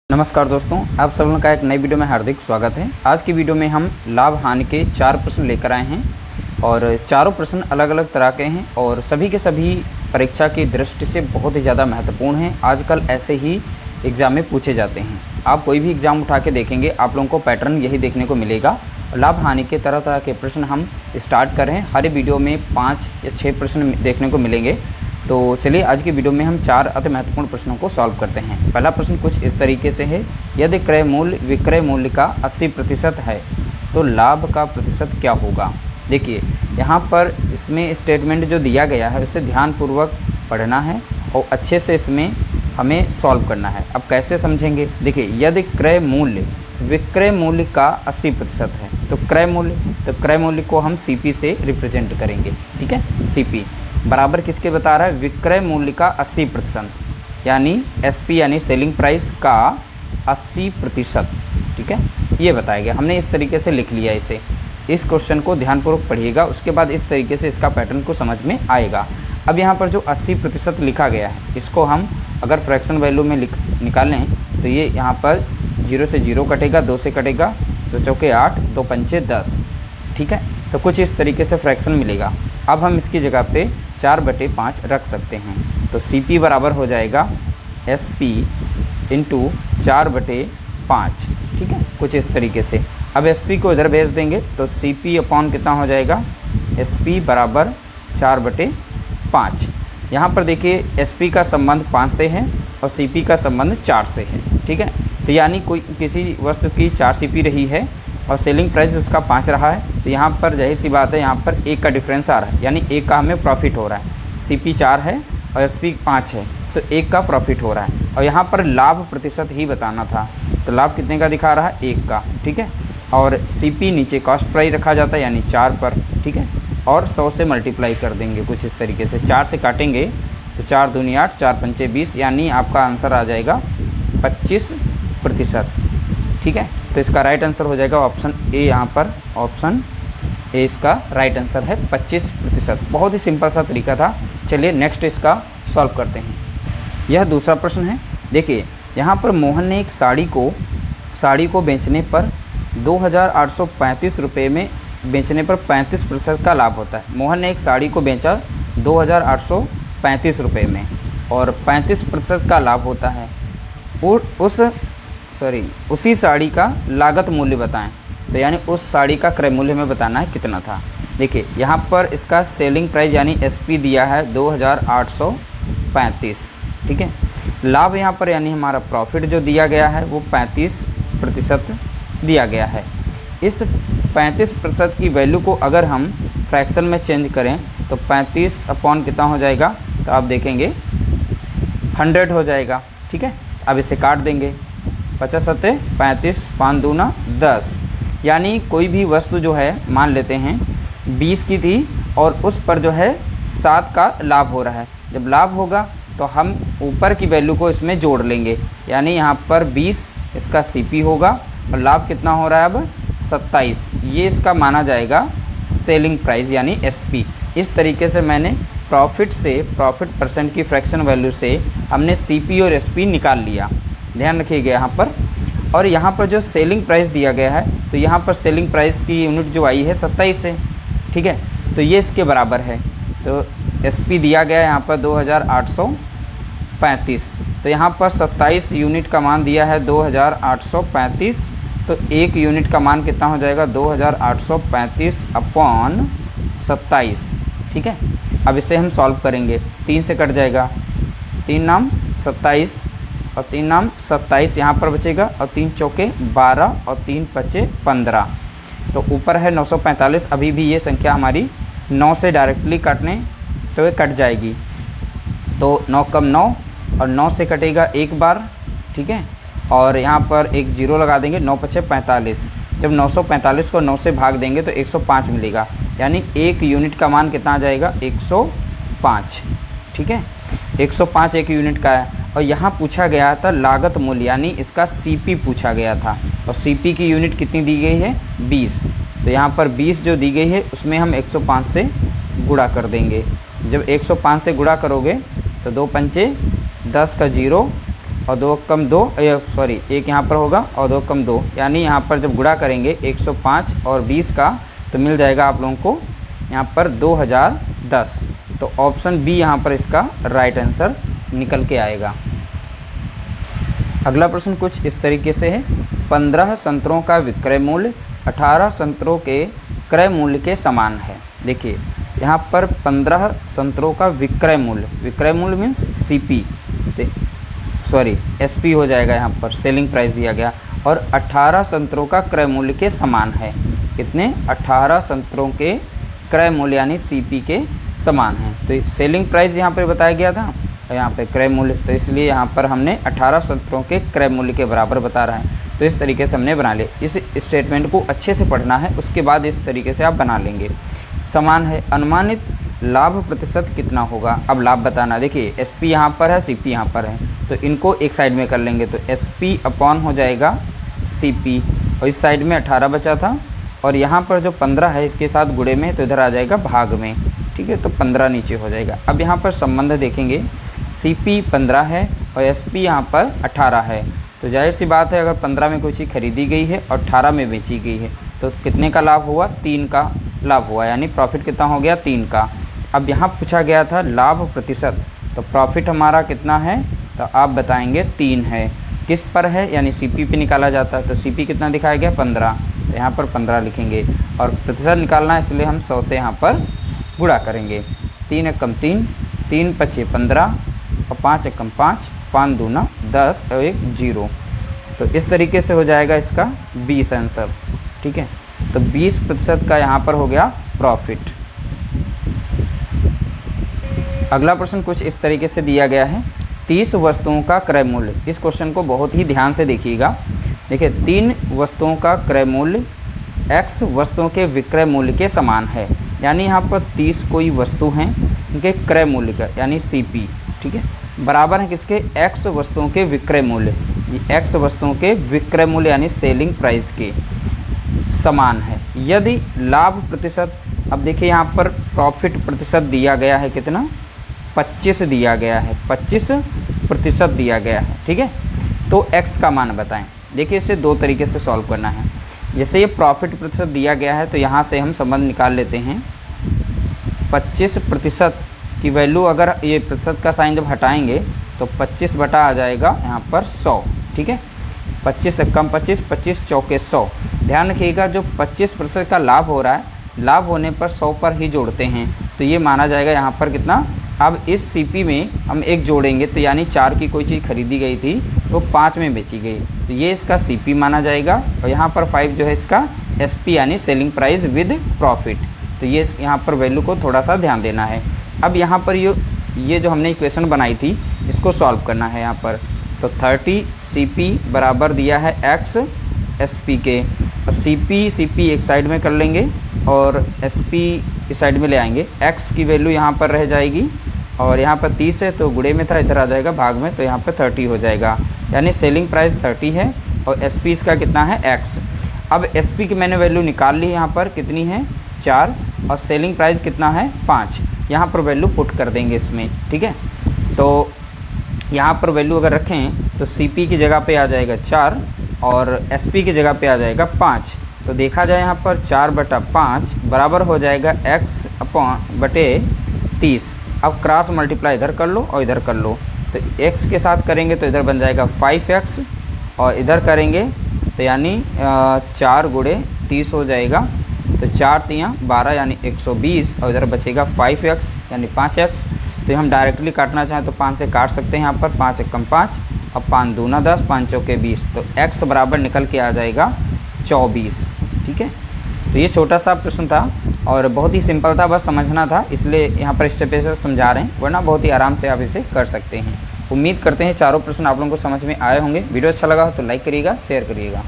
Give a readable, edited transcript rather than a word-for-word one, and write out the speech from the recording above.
नमस्कार दोस्तों, आप सब लोगों का एक नई वीडियो में हार्दिक स्वागत है। आज की वीडियो में हम लाभ हानि के 4 प्रश्न लेकर आए हैं और चारों प्रश्न अलग अलग तरह के हैं और सभी के सभी परीक्षा की दृष्टि से बहुत ही ज़्यादा महत्वपूर्ण हैं। आजकल ऐसे ही एग्ज़ाम में पूछे जाते हैं। आप कोई भी एग्ज़ाम उठा के देखेंगे, आप लोगों को पैटर्न यही देखने को मिलेगा। लाभ हानि के तरह तरह के प्रश्न हम स्टार्ट कर रहे हैं। हर वीडियो में 5 या 6 प्रश्न देखने को मिलेंगे। तो चलिए आज की वीडियो में हम 4 अति महत्वपूर्ण प्रश्नों को सॉल्व करते हैं। पहला प्रश्न कुछ इस तरीके से है, यदि क्रय मूल्य विक्रय मूल्य का 80% है तो लाभ का प्रतिशत क्या होगा। देखिए यहाँ पर इसमें स्टेटमेंट जो दिया गया है उसे ध्यानपूर्वक पढ़ना है और अच्छे से इसमें हमें सॉल्व करना है। अब कैसे समझेंगे, देखिए यदि क्रय मूल्य विक्रय मूल्य का 80% है तो क्रय मूल्य को हम CP से रिप्रेजेंट करेंगे। ठीक है, CP बराबर किसके बता रहा है, विक्रय मूल्य का 80%, यानी SP यानी सेलिंग प्राइस का 80%। ठीक है, ये बताया गया। हमने इस तरीके से लिख लिया इसे। इस क्वेश्चन को ध्यानपूर्वक पढ़िएगा, उसके बाद इस तरीके से इसका पैटर्न को समझ में आएगा। अब यहाँ पर जो 80% लिखा गया है इसको हम अगर फ्रैक्शन वैल्यू में निकालें तो ये यहाँ पर 0 से 0 कटेगा, 2 से कटेगा, 2 चौके 8, 2 पंचे 10। ठीक है, तो कुछ इस तरीके से फ्रैक्शन मिलेगा। अब हम इसकी जगह पे 4/5 रख सकते हैं। तो CP बराबर हो जाएगा SP इंटू 4/5। ठीक है, कुछ इस तरीके से। अब SP को इधर भेज देंगे तो CP अपॉन कितना हो जाएगा, SP बराबर 4/5। यहाँ पर देखिए SP का संबंध 5 से है और CP का संबंध 4 से है। ठीक है, तो यानी किसी वस्तु की 4 CP रही है और सेलिंग प्राइस उसका 5 रहा है, तो यहाँ पर जाहिर सी बात है यहाँ पर 1 का डिफरेंस आ रहा है, यानी 1 का हमें प्रॉफिट हो रहा है। CP 4 है और SP 5 है तो 1 का प्रॉफिट हो रहा है। और यहाँ पर लाभ प्रतिशत ही बताना था, तो लाभ कितने का दिखा रहा है, 1 का। ठीक है, और CP नीचे कॉस्ट प्राइस रखा जाता है यानी 4 पर। ठीक है, और 100 से मल्टीप्लाई कर देंगे कुछ इस तरीके से। 4 से काटेंगे तो 4 दूनी 8, 4 पंचे 20, यानी आपका आंसर आ जाएगा 25%। ठीक है, तो इसका राइट आंसर हो जाएगा ऑप्शन ए। यहाँ पर ऑप्शन ए इसका राइट आंसर है 25%। बहुत ही सिंपल सा तरीका था। चलिए नेक्स्ट इसका सॉल्व करते हैं। यह दूसरा प्रश्न है। देखिए यहाँ पर मोहन ने एक साड़ी को बेचने पर 2835 रुपये में बेचने पर 35% का लाभ होता है। मोहन ने एक साड़ी को बेचा 2835 रुपये में और 35% का लाभ होता है। और उसी साड़ी का लागत मूल्य बताएं। तो यानी उस साड़ी का क्रय मूल्य हमें बताना है कितना था। देखिए यहाँ पर इसका सेलिंग प्राइस यानी SP दिया है 2835। ठीक है, लाभ यहाँ पर यानी हमारा प्रॉफिट जो दिया गया है वो 35% दिया गया है। इस 35% की वैल्यू को अगर हम फ्रैक्शन में चेंज करें तो 35 अपॉन कितना हो जाएगा, तो आप देखेंगे 100 हो जाएगा। ठीक है, अब इसे काट देंगे। 50 सत्ते 35, 5 दूना 10, यानी कोई भी वस्तु जो है मान लेते हैं 20 की थी और उस पर जो है 7 का लाभ हो रहा है। जब लाभ होगा तो हम ऊपर की वैल्यू को इसमें जोड़ लेंगे, यानी यहाँ पर 20 इसका CP होगा और लाभ कितना हो रहा है अब 27। ये इसका माना जाएगा सेलिंग प्राइस यानी SP। इस तरीके से मैंने प्रॉफिट परसेंट की फ्रैक्शन वैल्यू से हमने CP और SP निकाल लिया। ध्यान रखिएगा यहाँ पर। और यहाँ पर जो सेलिंग प्राइस दिया गया है तो यहाँ पर सेलिंग प्राइस की यूनिट जो आई है 27 है। ठीक है, तो ये इसके बराबर है। तो SP दिया गया है यहाँ पर 2835, तो यहाँ पर 27 यूनिट का मान दिया है 2835, तो 1 यूनिट का मान कितना हो जाएगा 2835 अपॉन 27। ठीक है, अब इसे हम सॉल्व करेंगे। 3 से कट जाएगा, 3 नाम 27 और 3 नाम 27 यहाँ पर बचेगा और 3 चौके 12 और 3 पचे 15। तो ऊपर है 945। अभी भी ये संख्या हमारी 9 से डायरेक्टली काटने तो ये कट जाएगी। तो 9 कम 9 और 9 से कटेगा एक बार। ठीक है, और यहाँ पर एक 0 लगा देंगे। 9 पचे 45। जब 945 को 9 से भाग देंगे तो 105 मिलेगा, यानी 1 यूनिट का मान कितना आ जाएगा 105। ठीक है, 105 1 यूनिट का है। और यहाँ पूछा गया था लागत मूल्य, यानी इसका CP पूछा गया था और CP की यूनिट कितनी दी गई है 20। तो यहाँ पर 20 जो दी गई है उसमें हम 105 से गुणा कर देंगे। जब 105 से गुणा करोगे तो 2 पंचे 10 का 0 और 2 कम 2 सॉरी 1 यहाँ पर होगा और 2 कम 2, यानी यहाँ पर जब गुणा करेंगे 105 और 20 का तो मिल जाएगा आप लोगों को यहाँ पर 2010। तो ऑप्शन बी यहाँ पर इसका राइट आंसर निकल के आएगा। अगला प्रश्न कुछ इस तरीके से है, 15 संतरों का विक्रय मूल्य 18 संतरों के क्रय मूल्य के समान है। देखिए यहाँ पर 15 संतरों का विक्रय मूल्य मीन्स सीपी, सॉरी एसपी हो जाएगा, यहाँ पर सेलिंग प्राइस दिया गया, और 18 संतरों का क्रय मूल्य के समान है। कितने? 18 संतरों के क्रय मूल्य यानी सीपी के समान है। तो सेलिंग प्राइस यहाँ पर बताया गया था और यहाँ पे क्रय मूल्य, तो इसलिए यहाँ पर हमने 18 संतरों के क्रय मूल्य के बराबर बता रहा है। तो इस तरीके से हमने बना लिया। इस स्टेटमेंट को अच्छे से पढ़ना है, उसके बाद इस तरीके से आप बना लेंगे। समान है, अनुमानित लाभ प्रतिशत कितना होगा? अब लाभ बताना। देखिए एसपी यहाँ पर है, सीपी यहाँ पर है, तो इनको एक साइड में कर लेंगे। तो एसपी अपॉन हो जाएगा सीपी, और इस साइड में 18 बचा था, और यहाँ पर जो 15 है इसके साथ गुणे में, तो इधर आ जाएगा भाग में। ठीक है, तो 15 नीचे हो जाएगा। अब यहाँ पर संबंध देखेंगे, सीपी 15 है और एसपी यहाँ पर 18 है, तो जाहिर सी बात है अगर 15 में कोई चीज़ खरीदी गई है और 18 में बेची गई है तो कितने का लाभ हुआ? 3 का लाभ हुआ, यानी प्रॉफिट कितना हो गया? 3 का। अब यहाँ पूछा गया था लाभ प्रतिशत, तो प्रॉफिट हमारा कितना है? तो आप बताएंगे 3 है। किस पर है? यानी सीपी पे निकाला जाता है, तो सीपी कितना दिखाया गया? 15, तो यहाँ पर 15 लिखेंगे, और प्रतिशत निकालना है इसलिए हम 100 से यहाँ पर गुणा करेंगे। 3 एकम 3, 3 पचे 15 और 5 एकम 5, 5 दूना 10 और 1 0। तो इस तरीके से हो जाएगा इसका 20 आंसर। ठीक है, तो 20% का यहाँ पर हो गया प्रॉफिट। अगला प्रश्न कुछ इस तरीके से दिया गया है, 30 वस्तुओं का क्रय मूल्य। इस क्वेश्चन को बहुत ही ध्यान से देखिएगा। देखिए 3 वस्तुओं का क्रय मूल्य x वस्तुओं के विक्रय मूल्य के समान है, यानी यहाँ पर 30 कोई वस्तु हैं, उनके क्रय मूल्य का यानी सीपी, ठीक है, बराबर है किसके? x वस्तुओं के विक्रय मूल्य। ये x वस्तुओं के विक्रय मूल्य यानी सेलिंग प्राइस के समान है। यदि लाभ प्रतिशत, अब देखिए यहाँ पर प्रॉफिट प्रतिशत दिया गया है कितना? 25 दिया गया है, 25% दिया गया है। ठीक है, तो x का मान बताएं। देखिए इसे 2 तरीके से सॉल्व करना है। जैसे ये प्रॉफिट प्रतिशत दिया गया है तो यहाँ से हम संबंध निकाल लेते हैं। 25% की वैल्यू, अगर ये प्रतिशत का साइन जब हटाएंगे तो 25 बटा आ जाएगा यहाँ पर 100। ठीक है, 25 से कम 25, 25 चौके 100। ध्यान रखिएगा जो 25% का लाभ हो रहा है, लाभ होने पर 100 पर ही जोड़ते हैं, तो ये माना जाएगा यहाँ पर कितना? अब इस सीपी में हम 1 जोड़ेंगे तो यानी 4 की कोई चीज़ खरीदी गई थी वो 5 में बेची गई, तो ये इसका सीपी माना जाएगा। और यहाँ पर 5 जो है इसका एसपी यानी सेलिंग प्राइस विद प्रॉफिट। तो ये यहाँ पर वैल्यू को थोड़ा सा ध्यान देना है। अब यहाँ पर ये जो हमने इक्वेशन बनाई थी इसको सॉल्व करना है यहाँ पर। तो 30 सीपी बराबर दिया है x एसपी के। अब सीपी एक साइड में कर लेंगे और एसपी इस साइड में ले आएंगे। x की वैल्यू यहाँ पर रह जाएगी, और यहाँ पर 30 है तो गुणे में था, इधर आ जाएगा भाग में, तो यहाँ पर 30 हो जाएगा। यानी सेलिंग प्राइस 30 है और एसपी इसका कितना है? x। अब एसपी की मैंने वैल्यू निकाल ली, यहाँ पर कितनी है? 4, और सेलिंग प्राइस कितना है? 5। यहाँ पर वैल्यू पुट कर देंगे इसमें। ठीक है, तो यहाँ पर वैल्यू अगर रखें तो सीपी की जगह पे आ जाएगा 4 और एसपी की जगह पे आ जाएगा 5। तो देखा जाए यहाँ पर 4/5 बराबर हो जाएगा x अपॉन बटे 30। अब क्रॉस मल्टीप्लाई इधर कर लो और इधर कर लो, तो x के साथ करेंगे तो इधर बन जाएगा 5x, और इधर करेंगे तो यानी 4 गुणे 30 हो जाएगा, तो 4 तियाँ 12 यानी 120, और इधर बचेगा 5x यानी 5x। तो हम डायरेक्टली काटना चाहें तो 5 से काट सकते हैं। यहाँ पर 5 एकम 5 और 5 दूना 10, 5 चौके 20, तो x बराबर निकल के आ जाएगा 24। ठीक है, तो ये छोटा सा प्रश्न था और बहुत ही सिंपल था, बस समझना था, इसलिए यहाँ पर स्टेप बाय स्टेप समझा रहे हैं, वरना बहुत ही आराम से आप इसे कर सकते हैं। उम्मीद करते हैं चारों प्रश्न आप लोगों को समझ में आए होंगे। वीडियो अच्छा लगा हो तो लाइक करिएगा, शेयर करिएगा।